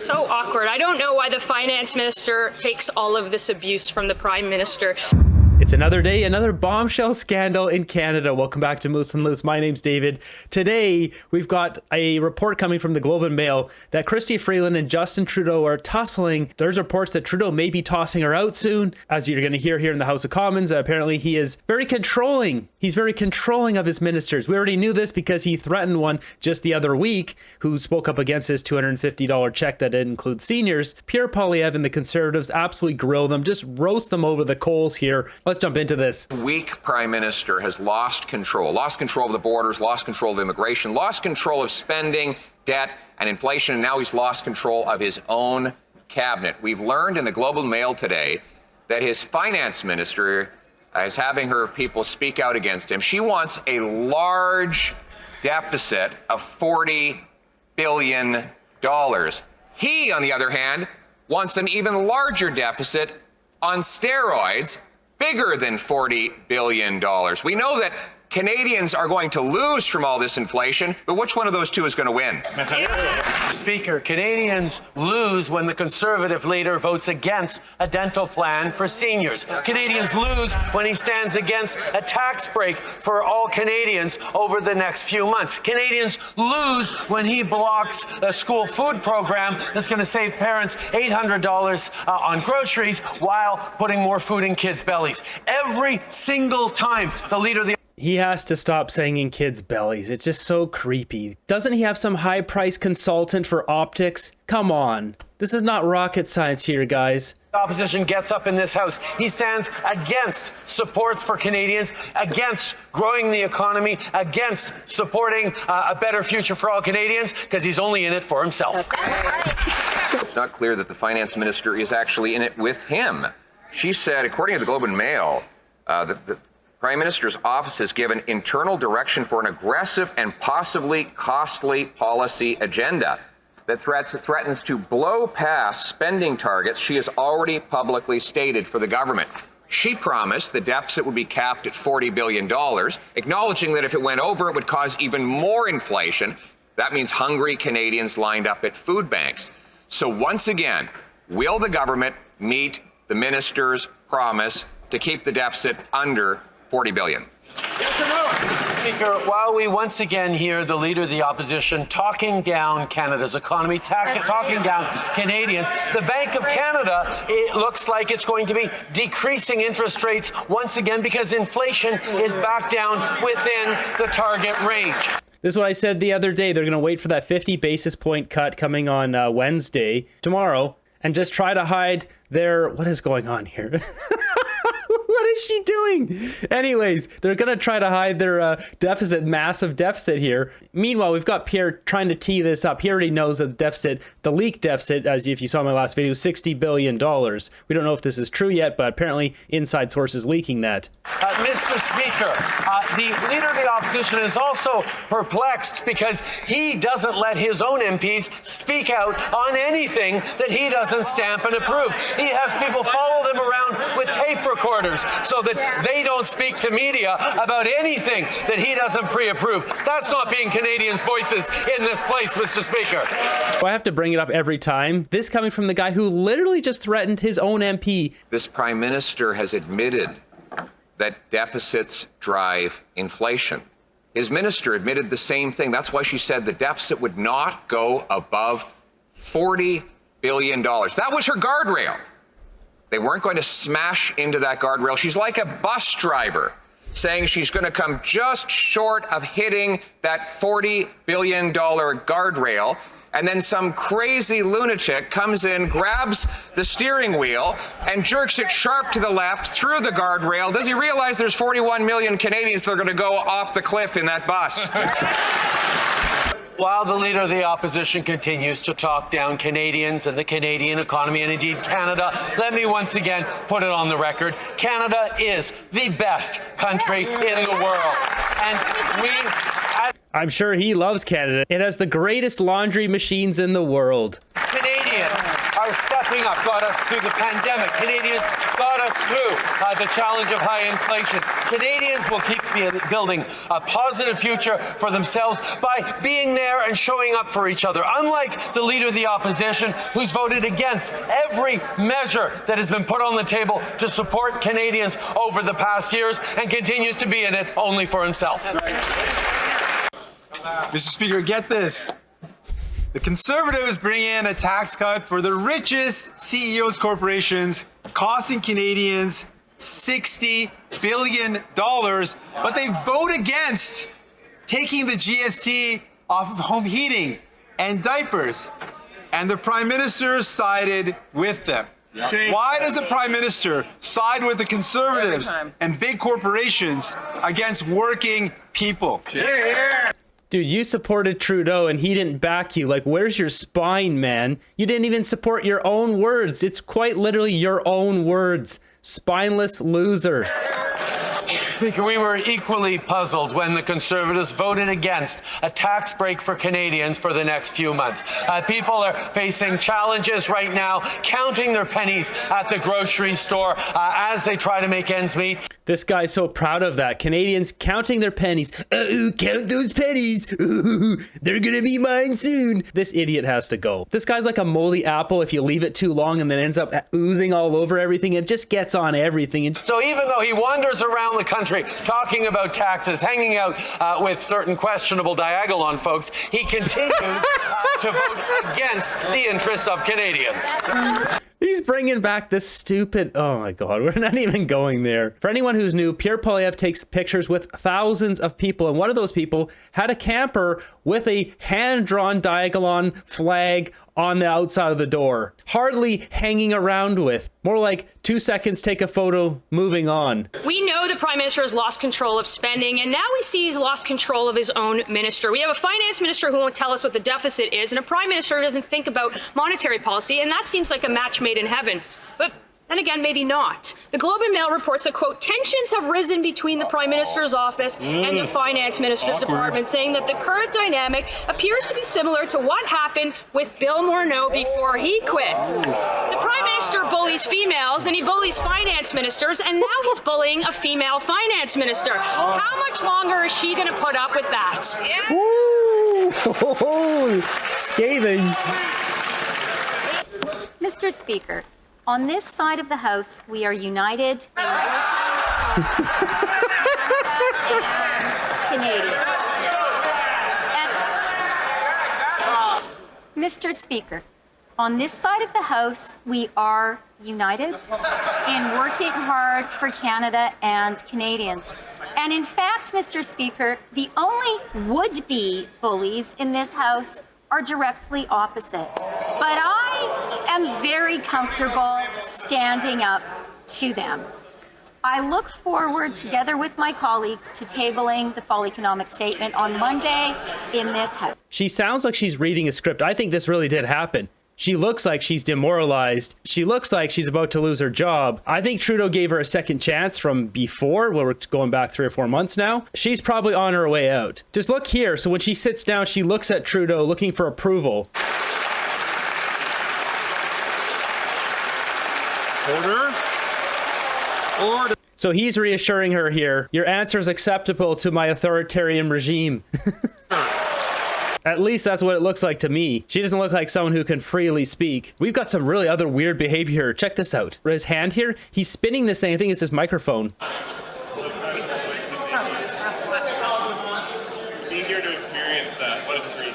So awkward. I don't know why the finance minister takes all of this abuse from the prime minister. It's another day, another bombshell scandal in Canada. Welcome back to Moose and Loose. My name's David. Today, we've got a report coming from the Globe and Mail that Chrystia Freeland and Justin Trudeau are tussling. There's reports that Trudeau may be tossing her out soon. As you're going to hear here in the House of Commons, apparently he is very controlling. He's very controlling of his ministers. We already knew this because he threatened one just the other week who spoke up against his $250 check that didn't include seniors. Pierre Poilievre and the Conservatives absolutely grill them, just roast them over the coals here. Let's jump into this. Weak Prime Minister has lost control of the borders, lost control of immigration, lost control of spending, debt, and inflation, and now he's lost control of his own cabinet. We've learned in the Globe and Mail today that his finance minister is having her people speak out against him. She wants a large deficit of $40 billion. He, on the other hand, wants an even larger deficit on steroids, bigger than $40 billion. We know that Canadians are going to lose from all this inflation, but which one of those two is going to win? Speaker, Canadians lose when the Conservative leader votes against a dental plan for seniors. Canadians lose when he stands against a tax break for all Canadians over the next few months. Canadians lose when he blocks a school food program that's going to save parents $800 on groceries while putting more food in kids' bellies. Every single time the leader of the He has to stop saying in kids' bellies. It's just so creepy. Doesn't he have some high-priced consultant for optics? Come on. This is not rocket science here, guys. opposition gets up in this House, he stands against supports for Canadians, against growing the economy, against supporting a better future for all Canadians, because he's only in it for himself. That's right. It's not clear that the finance minister is actually in it with him. She said, according to the Globe and Mail, that the Prime Minister's office has given internal direction for an aggressive and possibly costly policy agenda that threatens to blow past spending targets she has already publicly stated for the government. She promised the deficit would be capped at $40 billion, acknowledging that if it went over, it would cause even more inflation. That means hungry Canadians lined up at food banks. So once again, will the government meet the minister's promise to keep the deficit under $40 billion? Yes or no? Mr. Speaker, while we once again hear the Leader of the Opposition talking down Canada's economy, talking down Canadians, the Bank of Canada, it looks like it's going to be decreasing interest rates once again because inflation is back down within the target range. This is what I said the other day. They're going to wait for that 50 basis point cut coming on Wednesday, tomorrow, and just try to hide their... What is going on here? What is she doing? Anyways, they're going to try to hide their deficit, massive deficit here. Meanwhile, we've got Pierre trying to tee this up. He already knows that the deficit, the leaked deficit, as if you saw my last video, $60 billion. We don't know if this is true yet, but apparently inside sources leaking that. Mr. Speaker, the Leader of the Opposition is also perplexed because he doesn't let his own MPs speak out on anything that he doesn't stamp and approve. He has people follow them around with tape recorders so that they don't speak to media about anything that he doesn't pre-approve. That's not being Canadians' voices in this place, Mr. Speaker. I have to bring it up every time. This coming from the guy who literally just threatened his own MP. This Prime Minister has admitted that deficits drive inflation. His minister admitted the same thing. That's why she said the deficit would not go above $40 billion. That was her guardrail. They weren't going to smash into that guardrail. She's like a bus driver saying she's going to come just short of hitting that $40 billion guardrail. And then some crazy lunatic comes in, grabs the steering wheel, and jerks it sharp to the left through the guardrail. Does he realize there's 41 million Canadians that are going to go off the cliff in that bus? While the Leader of the Opposition continues to talk down Canadians and the Canadian economy and indeed Canada, let me once again put it on the record. Canada is the best country in the world. And I'm sure he loves Canada. It has the greatest laundry machines in the world. Canadians are stepping up, got us through the pandemic. Canadians got us through the challenge of high inflation. Canadians will keep building a positive future for themselves by being there and showing up for each other. Unlike the leader of the opposition, who's voted against every measure that has been put on the table to support Canadians over the past years and continues to be in it only for himself. Mr. Speaker, get this. The Conservatives bring in a tax cut for the richest CEOs corporations, costing Canadians $60 billion, but they vote against taking the GST off of home heating and diapers. And the Prime Minister sided with them. Why does the Prime Minister side with the Conservatives and big corporations against working people? Dude, you supported Trudeau and he didn't back you. Like, where's your spine, man? You didn't even support your own words. It's quite literally your own words. Spineless loser. Speaker, we were equally puzzled when the Conservatives voted against a tax break for Canadians for the next few months. People are facing challenges right now, counting their pennies at the grocery store as they try to make ends meet. This guy's so proud of that. Canadians counting their pennies. Count those pennies. They're gonna be mine soon. This idiot has to go. This guy's like a moldy apple if you leave it too long and then ends up oozing all over everything. It just gets on everything. So even though he wanders around the country talking about taxes, hanging out with certain questionable Diagolon folks, he continues to vote against the interests of Canadians. He's bringing back this stupid... Oh my God, we're not even going there. For anyone who's new, Pierre Poilievre takes pictures with thousands of people, and one of those people had a camper with a hand-drawn Diagolon flag on the outside of the door. Hardly hanging around with. More like 2 seconds, take a photo, moving on. We know the Prime Minister has lost control of spending, and now we see he's lost control of his own minister. We have a finance minister who won't tell us what the deficit is, and a Prime Minister who doesn't think about monetary policy, and that seems like a match made in heaven. But then again, maybe not. The Globe and Mail reports that, quote, tensions have risen between the Prime Minister's office and the Finance Minister's department, saying that the current dynamic appears to be similar to what happened with Bill Morneau before he quit. The Prime Minister bullies females and he bullies finance ministers, and now he's bullying a female finance minister. How much longer is she going to put up with that? Ooh, scathing. Mr. Speaker, on this side of the House, we are united in and Canadians. And, Mr. Speaker, on this side of the House, we are united in working hard for Canada and Canadians. And in fact, Mr. Speaker, the only would-be bullies in this House are directly opposite. But I am very comfortable standing up to them. I look forward, together with my colleagues, to tabling the Fall Economic Statement on Monday in this House. She sounds like she's reading a script. I think this really did happen. She looks like she's demoralized. She looks like she's about to lose her job. I think Trudeau gave her a second chance from before, well, we're going back 3 or 4 months now. She's probably on her way out. Just look here. So when she sits down, she looks at Trudeau looking for approval. Order. Order. So he's reassuring her here. Your answer is acceptable to my authoritarian regime. At least that's what it looks like to me. She doesn't look like someone who can freely speak. We've got some really other weird behavior here. Check this out. His hand here, he's spinning this thing. I think it's his microphone. Being here to experience that, what a treat.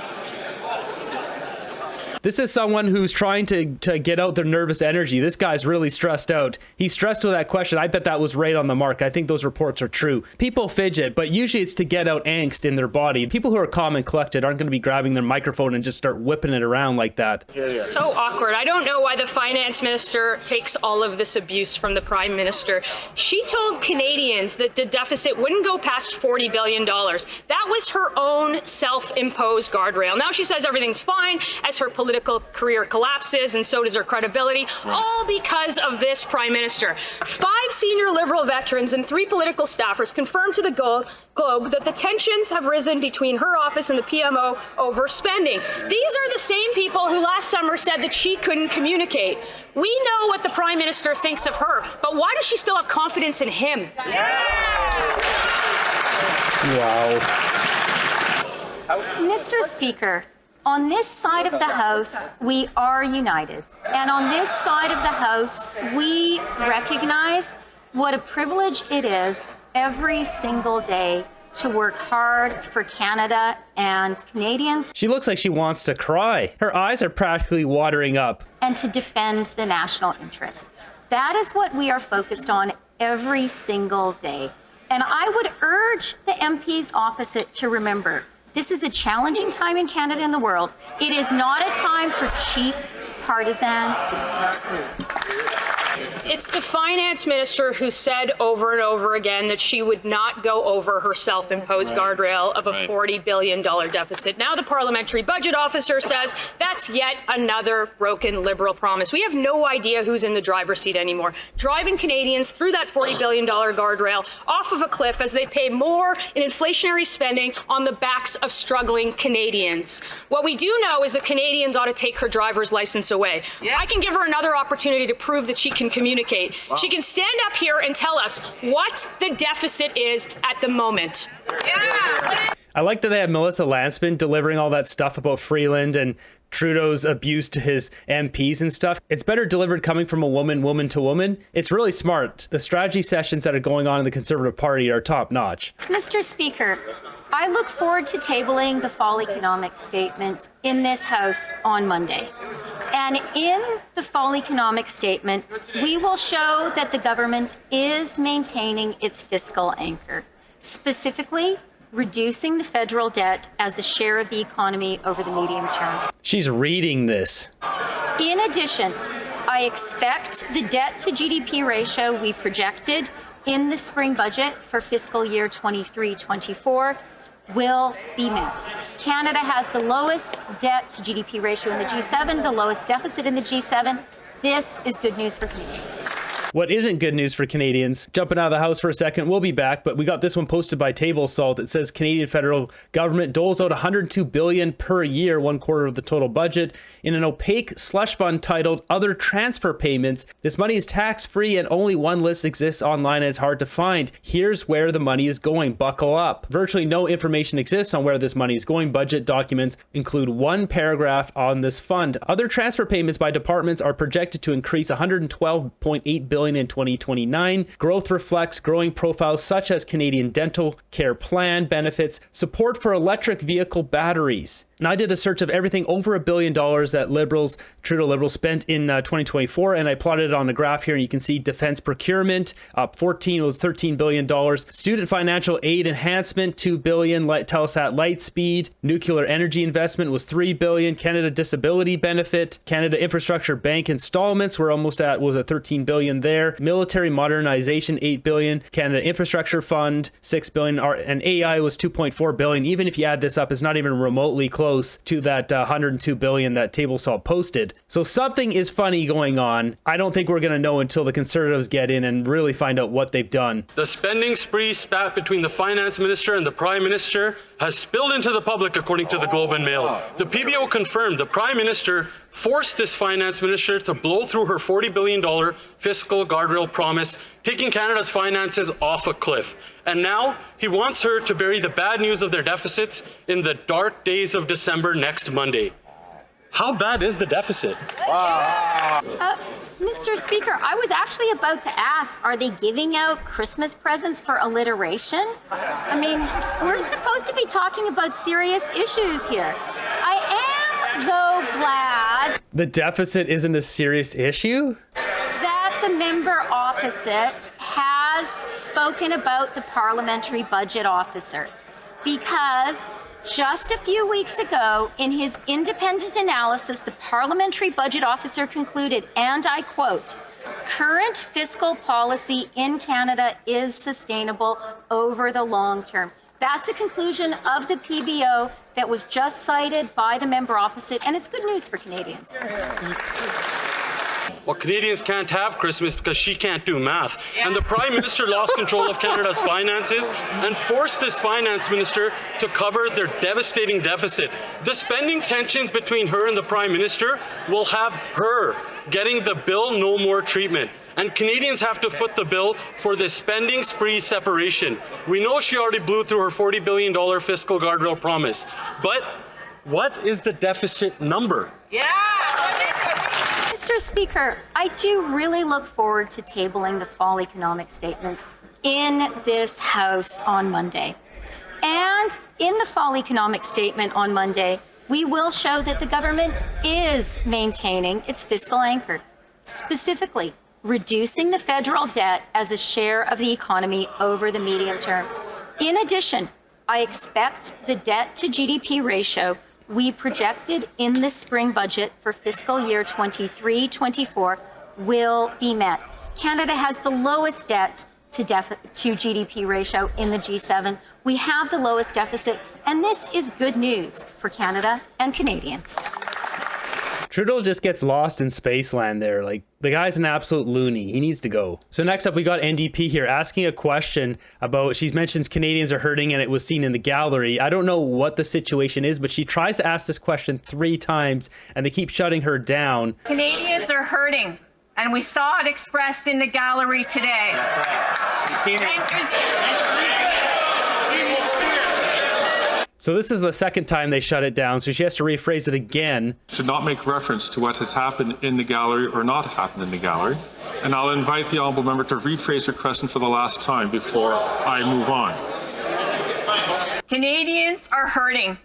This is someone who's trying to get out their nervous energy. This guy's really stressed out. He's stressed with that question. I bet that was right on the mark. I think those reports are true. People fidget, but usually it's to get out angst in their body. People who are calm and collected aren't going to be grabbing their microphone and just start whipping it around like that. So awkward. I don't know why the finance minister takes all of this abuse from the Prime Minister. She told Canadians that the deficit wouldn't go past $40 billion. That was her own self-imposed guardrail. Now she says everything's fine as her political political career collapses, and so does her credibility, all because of this Prime Minister. 5 senior Liberal veterans and 3 political staffers confirmed to the Globe that the tensions have risen between her office and the PMO over spending. These are the same people who last summer said that she couldn't communicate. We know what the Prime Minister thinks of her, but why does she still have confidence in him? Wow. Mr. Speaker, on this side of the House, we are united. And on this side of the House, we recognize what a privilege it is every single day to work hard for Canada and Canadians. She looks like she wants to cry. Her eyes are practically watering up. And to defend the national interest. That is what we are focused on every single day. And I would urge the MPs opposite to remember, this is a challenging time in Canada and the world. It is not a time for cheap partisan games. It's the finance minister who said over and over again that she would not go over her self-imposed guardrail of a $40 billion deficit. Now the parliamentary budget officer says that's yet another broken Liberal promise. We have no idea who's in the driver's seat anymore, driving Canadians through that $40 billion guardrail off of a cliff as they pay more in inflationary spending on the backs of struggling Canadians. What we do know is that Canadians ought to take her driver's license away. I can give her another opportunity to prove that she can communicate. She can stand up here and tell us what the deficit is at the moment. I like that they have Melissa Lansman delivering all that stuff about Freeland and Trudeau's abuse to his MPs and stuff. It's better delivered coming from a woman to woman. It's really smart. The strategy sessions that are going on in the Conservative Party are top notch. Mr. Speaker, I look forward to tabling the fall economic statement in this House on Monday. And in the fall economic statement, we will show that the government is maintaining its fiscal anchor, specifically reducing the federal debt as a share of the economy over the medium term. She's reading this. In addition, I expect the debt to GDP ratio we projected in the spring budget for fiscal year 23-24 will be met. Canada has the lowest debt to GDP ratio in the G7, the lowest deficit in the G7. This is good news for Canadians. What isn't good news for Canadians? Jumping out of the house for a second, we'll be back, but we got this one posted by Table Salt. It says Canadian federal government doles out $102 billion per year, 1/4 of the total budget, in an opaque slush fund titled Other Transfer Payments. This money is tax-free and only one list exists online and it's hard to find. Here's where the money is going. Buckle up. Virtually no information exists on where this money is going. Budget documents include one paragraph on this fund. Other transfer payments by departments are projected to increase $112.8 billion in 2029. Growth reflects growing profiles such as Canadian dental care plan benefits, support for electric vehicle batteries. Now, I did a search of everything over $1 billion that Trudeau Liberals spent in 2024, and I plotted it on the graph here, and you can see defense procurement up 14, it was $13 billion. Student financial aid enhancement, $2 billion. Telesat Lightspeed. Nuclear energy investment was $3 billion. Canada disability benefit. Canada infrastructure bank installments were almost at, was at $13 billion there. Military modernization, $8 billion. Canada infrastructure fund, $6 billion. And AI was $2.4 billion. Even if you add this up, it's not even remotely close to that $102 billion that Table Salt posted. So something is funny going on. I don't think we're going to know until the Conservatives get in and really find out what they've done. The spending spree spat between the finance minister and the prime minister has spilled into the public, according to the Globe and Mail. The PBO confirmed the prime minister forced this finance minister to blow through her $40 billion fiscal guardrail promise, taking Canada's finances off a cliff. And now he wants her to bury the bad news of their deficits in the dark days of December next Monday. How bad is the deficit? Mr. Speaker, I was actually about to ask, are they giving out Christmas presents for alliteration? I mean, we're supposed to be talking about serious issues here. I am, though, glad The deficit isn't a serious issue? that the member opposite has spoken about the parliamentary budget officer, because just a few weeks ago, in his independent analysis, the parliamentary budget officer concluded, and I quote, "Current fiscal policy in Canada is sustainable over the long term." That's the conclusion of the PBO that was just cited by the member opposite, and it's good news for Canadians. Well, Canadians can't have Christmas because she can't do math. And the Prime Minister lost control of Canada's finances and forced this finance minister to cover their devastating deficit. The spending tensions between her and the Prime Minister will have her getting the bill no more treatment. And Canadians have to foot the bill for the spending spree separation. We know she already blew through her $40 billion fiscal guardrail promise. But what is the deficit number? Mr. Speaker, I do really look forward to tabling the fall economic statement in this House on Monday. And in the fall economic statement on Monday, we will show that the government is maintaining its fiscal anchor, specifically reducing the federal debt as a share of the economy over the medium term. In addition, I expect the debt to GDP ratio we projected in the spring budget for fiscal year 23-24 will be met. Canada has the lowest debt to GDP ratio in the G7. We have the lowest deficit, and this is good news for Canada and Canadians. Trudeau just gets lost in spaceland there. Like, the guy's an absolute loony. He needs to go. So next up, we got NDP here asking a question about, she mentions Canadians are hurting and it was seen in the gallery. I don't know what the situation is, but she tries to ask this question 3 times and they keep shutting her down. Canadians are hurting, and we saw it expressed in the gallery today. That's right. You've seen it. So this is the second time they shut it down, so she has to rephrase it again. Should not make reference to what has happened in the gallery or not happened in the gallery. And I'll invite the honourable member to rephrase her question for the last time before I move on. Canadians are hurting,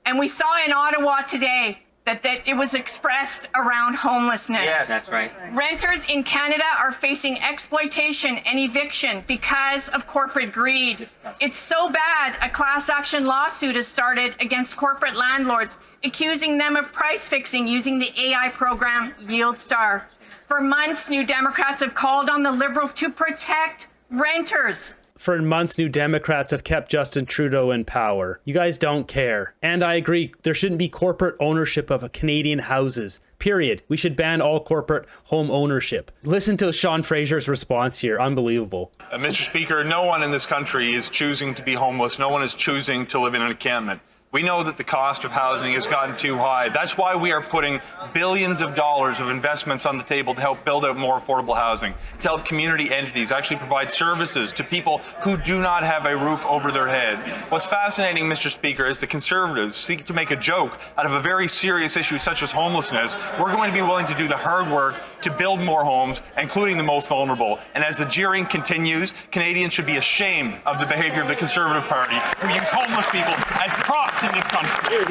and we saw in Ottawa today that it was expressed around homelessness. Yes, that's right. Renters in Canada are facing exploitation and eviction because of corporate greed. It's so bad a class action lawsuit has started against corporate landlords, accusing them of price fixing using the AI program YieldStar. For months, New Democrats have called on the Liberals to protect renters. For months, New Democrats have kept Justin Trudeau in power. You guys don't care. And I agree, there shouldn't be corporate ownership of Canadian houses. Period. We should ban all corporate home ownership. Listen to Sean Fraser's response here. Unbelievable. Mr. Speaker, no one in this country is choosing to be homeless. No one is choosing to live in an encampment. We know that the cost of housing has gotten too high. That's why we are putting billions of dollars of investments on the table to help build out more affordable housing, to help community entities actually provide services to people who do not have a roof over their head. What's fascinating, Mr. Speaker, is the Conservatives seek to make a joke out of a very serious issue such as homelessness. We're going to be willing to do the hard work to build more homes, including the most vulnerable. And as the jeering continues, Canadians should be ashamed of the behavior of the Conservative Party, who use homeless people as props in this country.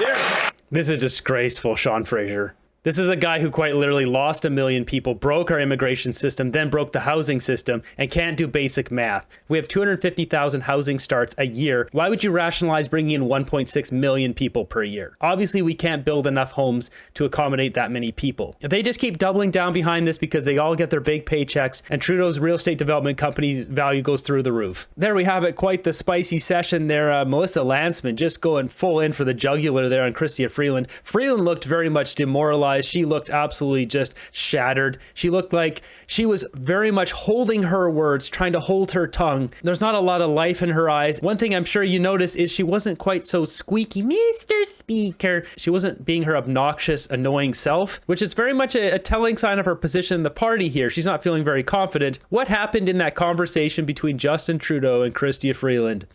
This is disgraceful, Sean Fraser. This is a guy who quite literally lost 1 million people, broke our immigration system, then broke the housing system, and can't do basic math. We have 250,000 housing starts a year. Why would you rationalize bringing in 1.6 million people per year? Obviously, we can't build enough homes to accommodate that many people. They just keep doubling down behind this because they all get their big paychecks, and Trudeau's real estate development company's value goes through the roof. There we have it, quite the spicy session there. Melissa Landsman just going full in for the jugular there on Chrystia Freeland. Freeland looked very much demoralized. She looked absolutely just shattered. She looked like she was very much holding her words, trying to hold her tongue. There's not a lot of life in her eyes. One thing I'm sure you noticed is she wasn't quite so squeaky, Mr. Speaker. She wasn't being her obnoxious, annoying self, which is very much a telling sign of her position in the party here. She's not feeling very confident. What happened in that conversation between Justin Trudeau and Chrystia Freeland?